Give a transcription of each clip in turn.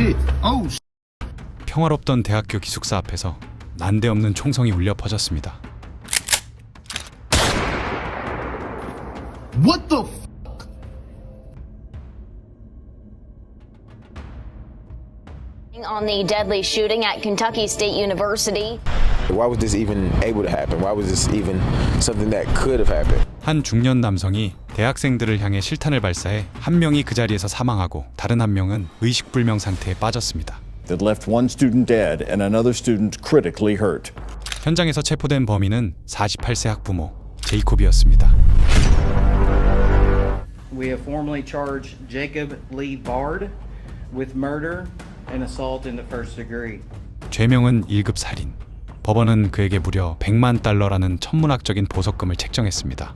shit. Oh shit. 평화롭던 대학교 기숙사 앞에서 난데없는 총성이 울려 퍼졌습니다. What the f? On the deadly shooting at Kentucky State University. Why was this even able to happen? Why was this even something that could have happened? 한 중년 남성이 대학생들을 향해 실탄을 발사해 한 명이 그 자리에서 사망하고 다른 한 명은 의식불명 상태에 빠졌습니다. That left one student dead and another student critically hurt. 현장에서 체포된 범인은 48세 학부모 제이콥이었습니다. We have formally charged Jacob Lee Bard with murder and assault in the first degree. 죄명은 1급 살인. 법원은 그에게 무려 100만 달러라는 천문학적인 보석금을 책정했습니다.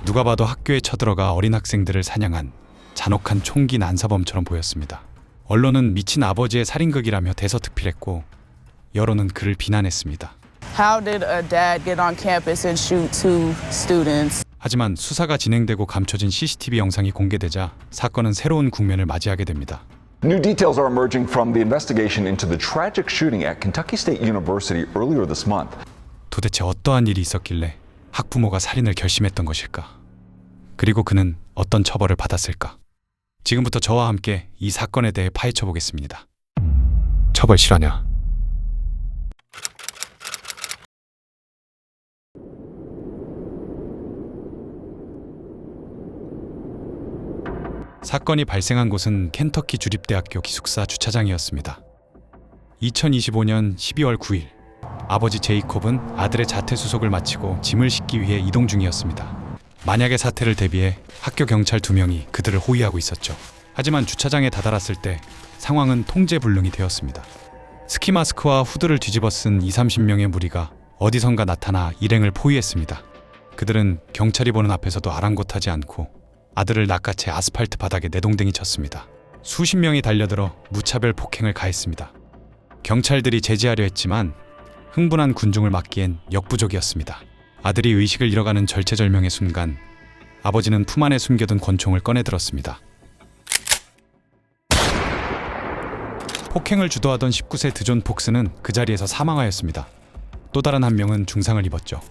누가 봐도 학교에 쳐들어가 어린 학생들을 사냥한 잔혹한 총기 난사범처럼 보였습니다. 언론은 미친 아버지의 살인극이라며 대서특필했고 여론은 그를 비난했습니다. How did a dad get on campus and shoot two students? 하지만 수사가 진행되고 감춰진 CCTV 영상이 공개되자 사건은 새로운 국면을 맞이하게 됩니다. New details are emerging from the investigation into the tragic shooting at Kentucky State University earlier this month. 도대체 어떠한 일이 있었길래 학부모가 살인을 결심했던 것일까? 그리고 그는 어떤 처벌을 받았을까? 지금부터 저와 함께 이 사건에 대해 파헤쳐 보겠습니다. 처벌 실화냐? 사건이 발생한 곳은 켄터키 주립대학교 기숙사 주차장이었습니다. 2025년 12월 9일, 아버지 제이콥은 아들의 자퇴 수속을 마치고 짐을 싣기 위해 이동 중이었습니다. 만약의 사태를 대비해 학교 경찰 2명이 그들을 호위하고 있었죠. 하지만 주차장에 다다랐을 때 상황은 통제불능이 되었습니다. 스키 마스크와 후드를 뒤집어 쓴 20-30명의 무리가 어디선가 나타나 일행을 포위했습니다. 그들은 경찰이 보는 앞에서도 아랑곳하지 않고 아들을 낚아채 아스팔트 바닥에 내동댕이 쳤습니다. 수십 명이 달려들어 무차별 폭행을 가했습니다. 경찰들이 제지하려 했지만 흥분한 군중을 막기엔 역부족이었습니다. 아들이 의식을 잃어가는 절체절명의 순간 아버지는 품 안에 숨겨둔 권총을 꺼내들었습니다. 폭행을 주도하던 19세 드존 폭스는 그 자리에서 사망하였습니다. 또 다른 한 명은 중상을 입었죠.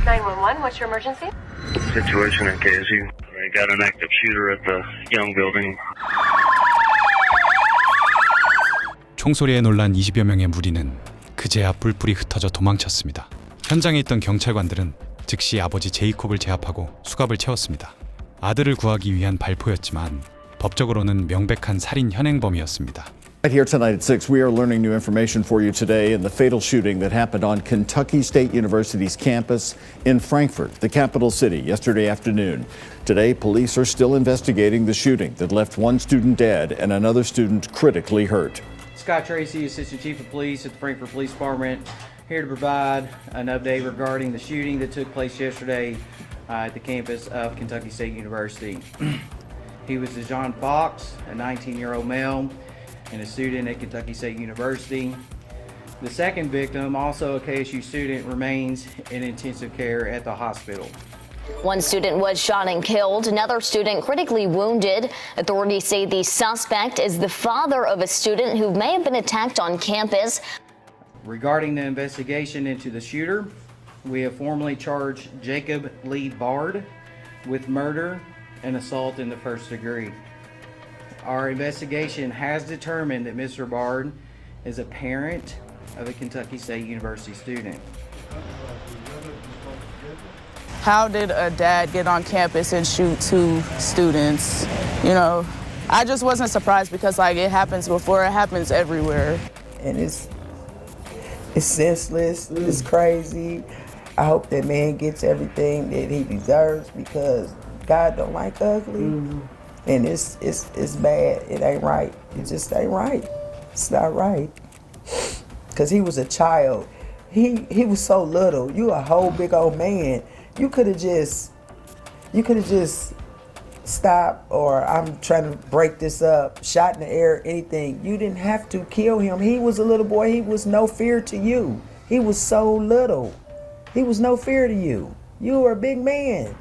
911, what's your emergency? Situation at KSU. They got an active shooter at the Young Building. 총소리에 놀란 20여 명의 무리는 그제야 뿔뿔이 흩어져 도망쳤습니다. 현장에 있던 경찰관들은 즉시 아버지 제이콥을 제압하고 수갑을 채웠습니다. 아들을 구하기 위한 발포였지만 법적으로는 명백한 살인 현행범이었습니다. Right here tonight at 6, we are learning new information for you today in the fatal shooting that happened on Kentucky State University's campus in Frankfort, the capital city, yesterday afternoon. Today, police are still investigating the shooting that left one student dead and another student critically hurt. Scott Tracy, Assistant Chief of Police at the Frankfort Police Department, here to provide an update regarding the shooting that took place yesterday at the campus of Kentucky State University. He was Dejon Fox, a 19-year-old male and a student at Kentucky State University. The second victim, also a KSU student, remains in intensive care at the hospital. One student was shot and killed, another student critically wounded. Authorities say the suspect is the father of a student who may have been attacked on campus. Regarding the investigation into the shooter, we have formally charged Jacob Lee Bard with murder and assault in the first degree. Our investigation has determined that Mr. Bard is a parent of a Kentucky State University student. How did a dad get on campus and shoot two students? You know, I just wasn't surprised because it happens before, it happens everywhere. And it's senseless, it's crazy. I hope that man gets everything that he deserves because God don't like ugly. And it's bad. It ain't right. It just ain't right. It's not right. Cause he was a child. He was so little. You a whole big old man. You could have just stopped, or I'm trying to break this up, shot in the air, anything. You didn't have to kill him. He was a little boy. He was no fear to you. He was so little. He was no fear to you. You were a big man.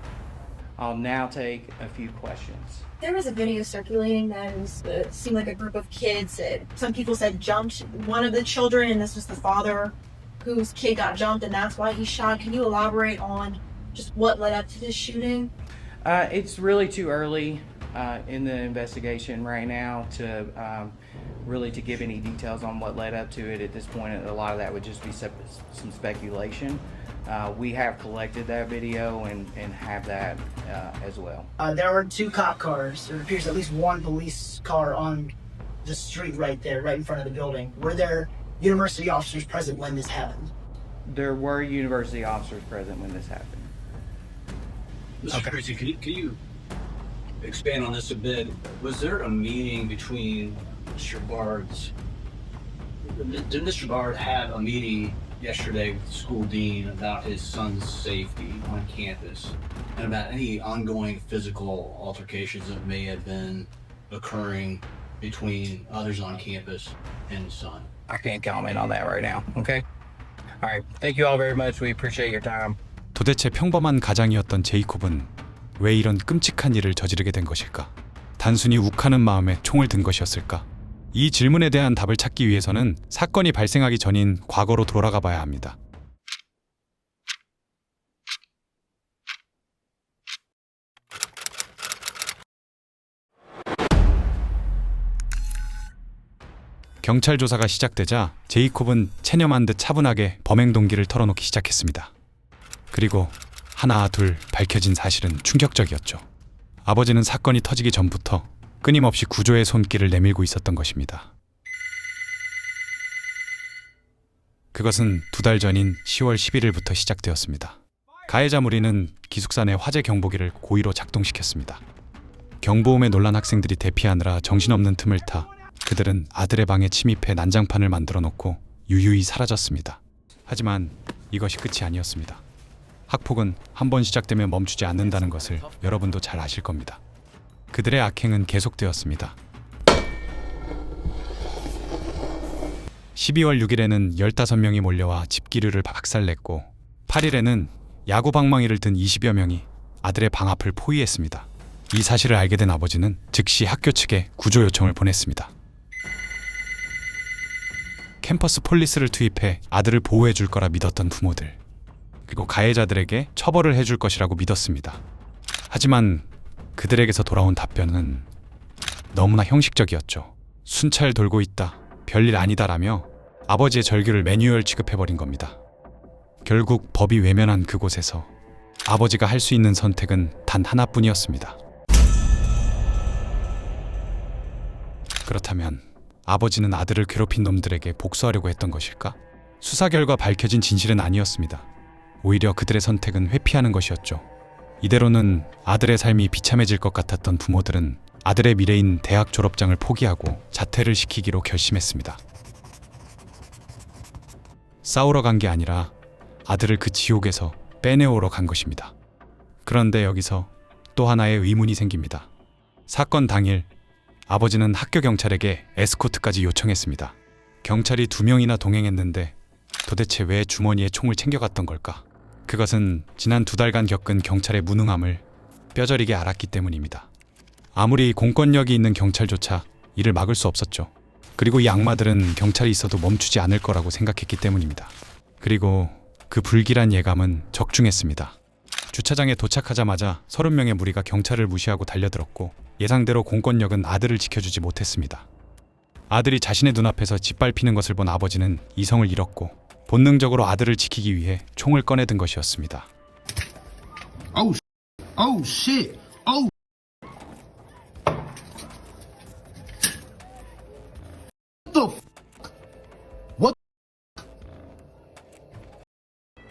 I'll now take a few questions. There was a video circulating that seemed like a group of kids that some people said jumped one of the children, and this was the father whose kid got jumped, and that's why he shot. Can you elaborate on just what led up to this shooting? It's really too early in the investigation right now to really to give any details on what led up to it. At this point, a lot of that would just be some speculation. We have collected that video and have that as well. There were 2 cop cars. There appears at least 1 police car on the street right there, right in front of the building. Were there university officers present when this happened? There were university officers present when this happened. Mr. Christie, can you expand on this a bit? Was there a meeting between Mr. Bard's? Did Mr. Bard have a meeting yesterday with the school dean about his son's safety on campus and about any ongoing physical altercations that may have been occurring between others on campus and his son? I can't comment on that right now. Okay. All right. Thank you all very much. We appreciate your time. 도대체 평범한 가장이었던 제이콥은 왜 이런 끔찍한 일을 저지르게 된 것일까? 단순히 욱하는 마음에 총을 든 것이었을까? 이 질문에 대한 답을 찾기 위해서는 사건이 발생하기 전인 과거로 돌아가 봐야 합니다. 경찰 조사가 시작되자 제이콥은 체념한 듯 차분하게 범행 동기를 털어놓기 시작했습니다. 그리고 하나 둘 밝혀진 사실은 충격적이었죠. 아버지는 사건이 터지기 전부터 끊임없이 구조의 손길을 내밀고 있었던 것입니다. 그것은 2달 전인 10월 11일부터 시작되었습니다. 가해자 무리는 기숙사 내 화재 경보기를 고의로 작동시켰습니다. 경보음에 놀란 학생들이 대피하느라 정신없는 틈을 타 그들은 아들의 방에 침입해 난장판을 만들어 놓고 유유히 사라졌습니다. 하지만 이것이 끝이 아니었습니다. 학폭은 한 번 시작되면 멈추지 않는다는 것을 여러분도 잘 아실 겁니다. 그들의 악행은 계속되었습니다. 12월 6일에는 15명이 몰려와 집기류를 박살냈고 8일에는 야구 방망이를 든 20여 명이 아들의 방 앞을 포위했습니다. 이 사실을 알게 된 아버지는 즉시 학교 측에 구조 요청을 보냈습니다. 캠퍼스 폴리스를 투입해 아들을 보호해 줄 거라 믿었던 부모들, 그리고 가해자들에게 처벌을 해줄 것이라고 믿었습니다. 하지만 그들에게서 돌아온 답변은 너무나 형식적이었죠. 순찰 돌고 있다, 별일 아니다라며 아버지의 절규를 매뉴얼 취급해버린 겁니다. 결국 법이 외면한 그곳에서 아버지가 할 수 있는 선택은 단 하나뿐이었습니다. 그렇다면 아버지는 아들을 괴롭힌 놈들에게 복수하려고 했던 것일까? 수사 결과 밝혀진 진실은 아니었습니다. 오히려 그들의 선택은 회피하는 것이었죠. 이대로는 아들의 삶이 비참해질 것 같았던 부모들은 아들의 미래인 대학 졸업장을 포기하고 자퇴를 시키기로 결심했습니다. 싸우러 간 게 아니라 아들을 그 지옥에서 빼내오러 간 것입니다. 그런데 여기서 또 하나의 의문이 생깁니다. 사건 당일 아버지는 학교 경찰에게 에스코트까지 요청했습니다. 경찰이 2명이나 동행했는데 도대체 왜 주머니에 총을 챙겨갔던 걸까? 그것은 지난 2달간 겪은 경찰의 무능함을 뼈저리게 알았기 때문입니다. 아무리 공권력이 있는 경찰조차 이를 막을 수 없었죠. 그리고 이 악마들은 경찰이 있어도 멈추지 않을 거라고 생각했기 때문입니다. 그리고 그 불길한 예감은 적중했습니다. 주차장에 도착하자마자 30명의 무리가 경찰을 무시하고 달려들었고 예상대로 공권력은 아들을 지켜주지 못했습니다. 아들이 자신의 눈앞에서 짓밟히는 것을 본 아버지는 이성을 잃었고 본능적으로 아들을 지키기 위해 총을 꺼내든 것이었습니다.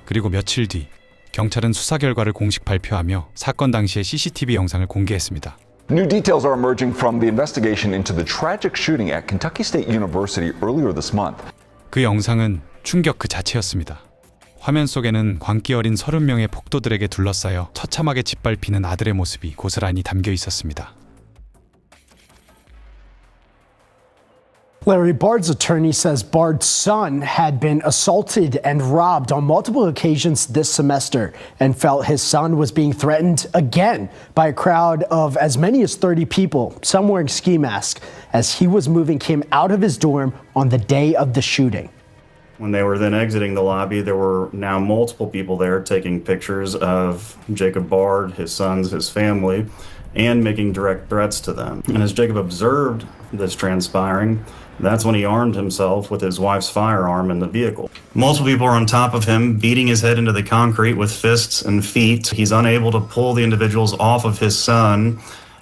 그리고 며칠 뒤 경찰은 수사 결과를 공식 발표하며 사건 당시의 CCTV 영상을 공개했습니다. New details are emerging from the investigation into the tragic shooting at Kentucky State University earlier this month. 그 영상은 충격 그 자체였습니다. 화면 속에는 광기 어린 30명의 폭도들에게 둘러싸여 처참하게 짓밟히는 아들의 모습이 고스란히 담겨 있었습니다. Larry Bard's attorney says Bard's son had been assaulted and robbed on multiple occasions this semester and felt his son was being threatened again by a crowd of as many as 30 people, some wearing ski masks, as he was moving him out of his dorm on the day of the shooting. When they were then exiting the lobby, there were now multiple people there taking pictures of Jacob Bard, his sons, his family, and making direct threats to them. And as Jacob observed this transpiring, that's when he armed himself with his wife's firearm in the vehicle. Multiple people are on top of him, beating his head into the concrete with fists and feet. He's unable to pull the individuals off of his son,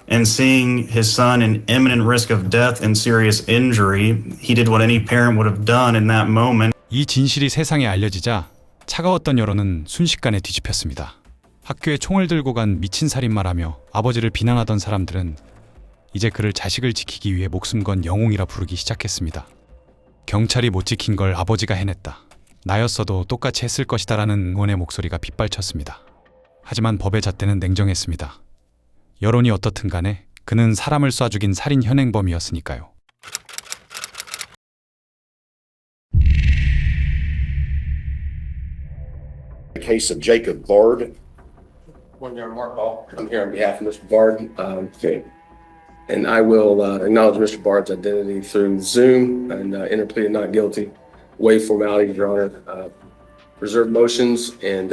and seeing his son in imminent risk of death and serious injury, he did what any parent would have done in that moment. 이 진실이 세상에 알려지자 차가웠던 여론은 순식간에 뒤집혔습니다. 학교에 총을 들고 간 미친 살인마라며 아버지를 비난하던 사람들은 이제 그를 자식을 지키기 위해 목숨 건 영웅이라 부르기 시작했습니다. 경찰이 못 지킨 걸 아버지가 해냈다. 나였어도 똑같이 했을 것이다 라는 응원의 목소리가 빗발쳤습니다. 하지만 법의 잣대는 냉정했습니다. 여론이 어떻든 간에 그는 사람을 쏴 죽인 살인 현행범이었으니까요. The case of Jacob Bard. One yard Mark Ball. I'm here on behalf of Mr. Bard. And I will acknowledge Mr. Bard's identity through Zoom and enter plea of not guilty, waive formalities, Your Honor, reserve motions, and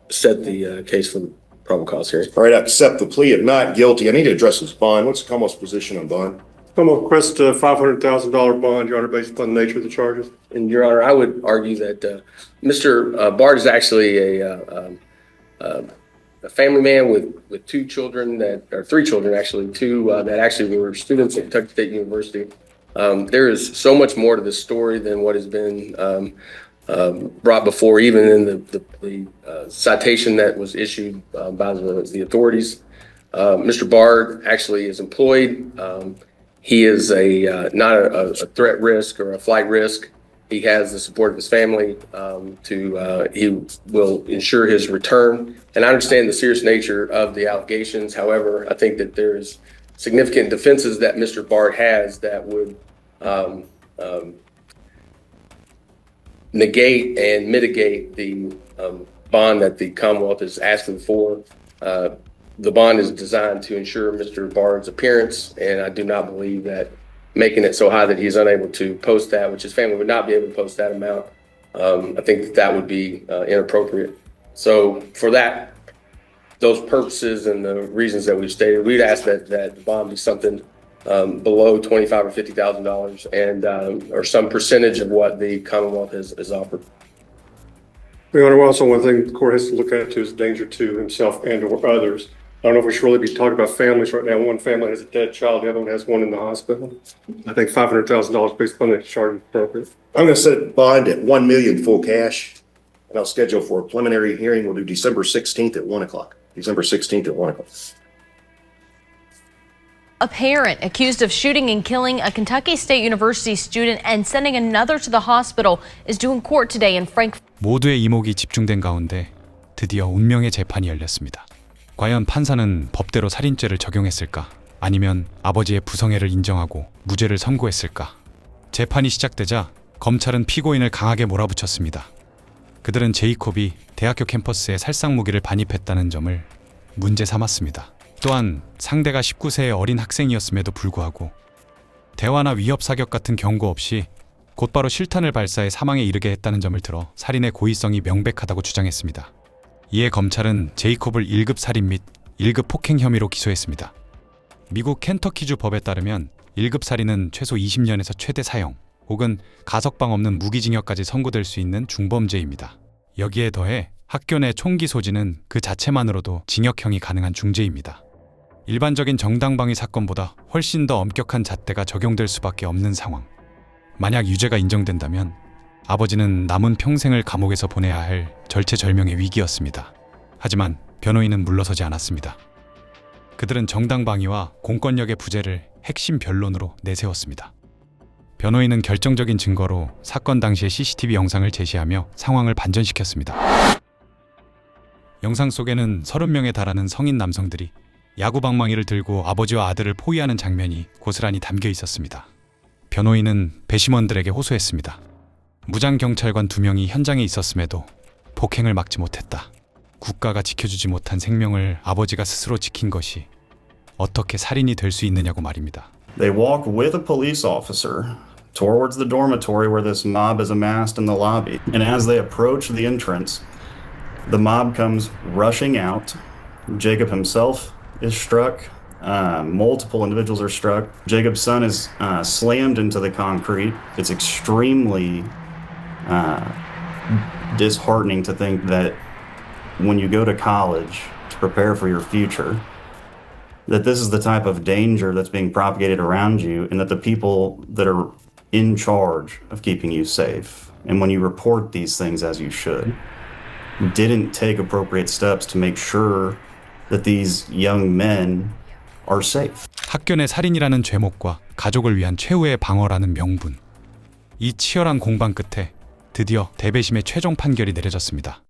set the case for the probable cause hearing. All right, I accept the plea of not guilty. I need to address this bond. What's the Commonwealth's position on bond? I'm going to request a $500,000 bond, Your Honor, based upon the nature of the charges. And Your Honor, I would argue that Mr. Bard is actually a family man with two children three children actually, two that actually were students at Kentucky State University. There is so much more to this story than what has been brought before, even in the citation that was issued by the authorities. Mr. Bard actually is employed. He is not a threat risk or a flight risk. He has the support of his family he will ensure his return. And I understand the serious nature of the allegations. However, I think that there is significant defenses that Mr. Bard has that would negate and mitigate the bond that the Commonwealth is asking for. The bond is designed to ensure Mr. Bard's appearance, and I do not believe that making it so high that he's unable to post that, which his family would not be able to post that amount, I think that would be inappropriate. So for those purposes and the reasons that we've stated, we'd ask that the bond be something below $25,000 or $50,000 and or some percentage of what the Commonwealth has offered. Your Honor, also one thing the court has to look at too is danger to himself and or others. I don't know if we should really be talking about families right now. One family has a dead child, the other one has one in the hospital. I think $500,000 based upon that charge is appropriate. I'm going to set a bond at $1 million full cash, and I'll schedule for a preliminary hearing. We'll do December 16th at 1 o'clock. December 16th at 1 o'clock. A parent accused of shooting and killing a Kentucky State University student and sending another to the hospital is due in court today in Frankfort. 모두의 이목이 집중된 가운데 드디어 운명의 재판이 열렸습니다. 과연 판사는 법대로 살인죄를 적용했을까? 아니면 아버지의 부성애를 인정하고 무죄를 선고했을까? 재판이 시작되자 검찰은 피고인을 강하게 몰아붙였습니다. 그들은 제이콥이 대학교 캠퍼스에 살상 무기를 반입했다는 점을 문제 삼았습니다. 또한 상대가 19세의 어린 학생이었음에도 불구하고 대화나 위협 사격 같은 경고 없이 곧바로 실탄을 발사해 사망에 이르게 했다는 점을 들어 살인의 고의성이 명백하다고 주장했습니다. 이에 검찰은 제이콥을 1급 살인 및 1급 폭행 혐의로 기소했습니다. 미국 켄터키주 법에 따르면 1급 살인은 최소 20년에서 최대 사형 혹은 가석방 없는 무기징역까지 선고될 수 있는 중범죄입니다. 여기에 더해 학교 내 총기 소지는 그 자체만으로도 징역형이 가능한 중죄입니다. 일반적인 정당방위 사건보다 훨씬 더 엄격한 잣대가 적용될 수밖에 없는 상황. 만약 유죄가 인정된다면 아버지는 남은 평생을 감옥에서 보내야 할 절체절명의 위기였습니다. 하지만 변호인은 물러서지 않았습니다. 그들은 정당방위와 공권력의 부재를 핵심 변론으로 내세웠습니다. 변호인은 결정적인 증거로 사건 당시의 CCTV 영상을 제시하며 상황을 반전시켰습니다. 영상 속에는 30명에 달하는 성인 남성들이 야구 방망이를 들고 아버지와 아들을 포위하는 장면이 고스란히 담겨 있었습니다. 변호인은 배심원들에게 호소했습니다. 무장 경찰관 2명이 현장에 있었음에도 폭행을 막지 못했다. 국가가 지켜주지 못한 생명을 아버지가 스스로 지킨 것이 어떻게 살인이 될 수 있느냐고 말입니다. They walk with a police officer towards the dormitory where this mob is amassed in the lobby. And as they approach the entrance, the mob comes rushing out. Jacob himself is struck. Multiple individuals are struck. Jacob's son is slammed into the concrete. It's extremely disheartening to think that when you go to college to prepare for your future, that this is the type of danger that's being propagated around you, and that the people that are in charge of keeping you safe, and when you report these things as you should, didn't take appropriate steps to make sure that these young men are safe. 학교 내 살인이라는 죄목과 가족을 위한 최후의 방어라는 명분. 이 치열한 공방 끝에 드디어 대배심의 최종 판결이 내려졌습니다.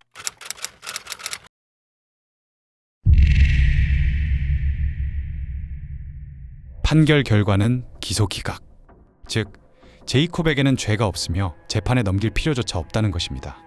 판결 결과는 기소 기각. 즉, 제이콥에게는 죄가 없으며 재판에 넘길 필요조차 없다는 것입니다.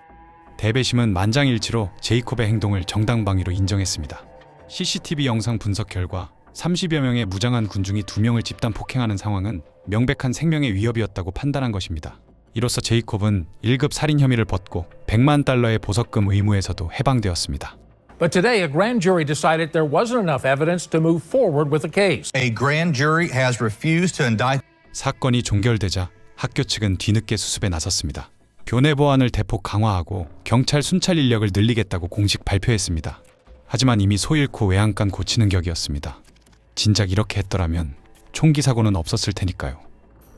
대배심은 만장일치로 제이콥의 행동을 정당방위로 인정했습니다. CCTV 영상 분석 결과 30여 명의 무장한 군중이 2명을 집단 폭행하는 상황은 명백한 생명의 위협이었다고 판단한 것입니다. 이로써 제이콥은 1급 살인 혐의를 벗고 $100만 보석금 의무에서도 해방되었습니다. But today, a grand jury decided there wasn't enough evidence to move forward with the case. A grand jury has refused to indict. 사건이 종결되자 학교 측은 뒤늦게 수습에 나섰습니다. 교내 보안을 대폭 강화하고 경찰 순찰 인력을 늘리겠다고 공식 발표했습니다. 하지만 이미 소 잃고 외양간 고치는 격이었습니다. 진작 이렇게 했더라면 총기 사고는 없었을 테니까요.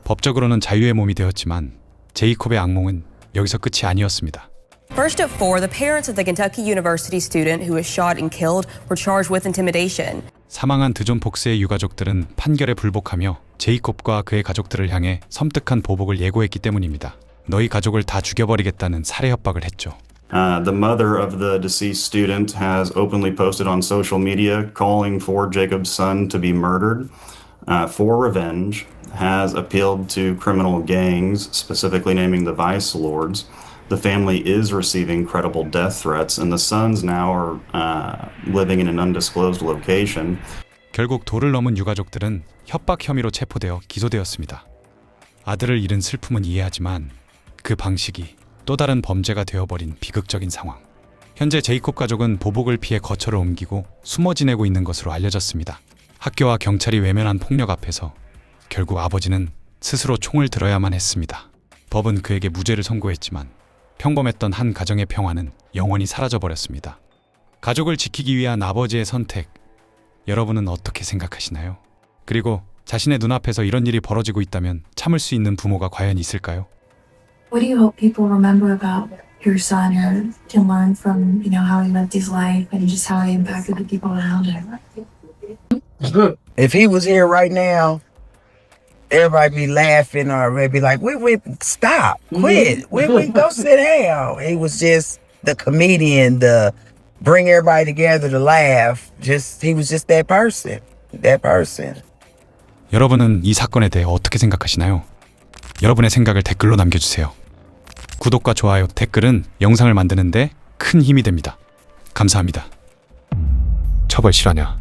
법적으로는 자유의 몸이 되었지만 제이콥의 악몽은 여기서 끝이 아니었습니다. First at 4, the parents of the Kentucky University student who was shot and killed were charged with intimidation. 사망한 드존 폭스의 유가족들은 판결에 불복하며 제이콥과 그의 가족들을 향해 섬뜩한 보복을 예고했기 때문입니다. 너희 가족을 다 죽여버리겠다는 살해 협박을 했죠. The mother of the deceased student has openly posted on social media calling for Jacob's son to be murdered for revenge, has appealed to criminal gangs, specifically naming the Vice Lords. The family is receiving credible death threats, and the sons now are living in an undisclosed location. 결국 도를 넘은 유가족들은 협박 혐의로 체포되어 기소되었습니다. 아들을 잃은 슬픔은 이해하지만 그 방식이 또 다른 범죄가 되어버린 비극적인 상황. 현재 제이콥 가족은 보복을 피해 거처를 옮기고 숨어 지내고 있는 것으로 알려졌습니다. 학교와 경찰이 외면한 폭력 앞에서 결국 아버지는 스스로 총을 들어야만 했습니다. 법은 그에게 무죄를 선고했지만 평범했던 한 가정의 평화는 영원히 사라져버렸습니다. 가족을 지키기 위한 아버지의 선택, 여러분은 어떻게 생각하시나요? 그리고 자신의 눈앞에서 이런 일이 벌어지고 있다면 참을 수 있는 부모가 과연 있을까요? What do you hope people remember about your son or can learn from, how he lived his life and just how he impacted the people around him? If he was here right now, everybody be laughing or they'd be like, "Wait, stop, quit, wait, go sit down." He was just the comedian, the bring everybody together to laugh. He was just that person. 여러분은 이 사건에 대해 어떻게 생각하시나요? 여러분의 생각을 댓글로 남겨주세요. 구독과 좋아요, 댓글은 영상을 만드는데 큰 힘이 됩니다. 감사합니다. 처벌 실화냐?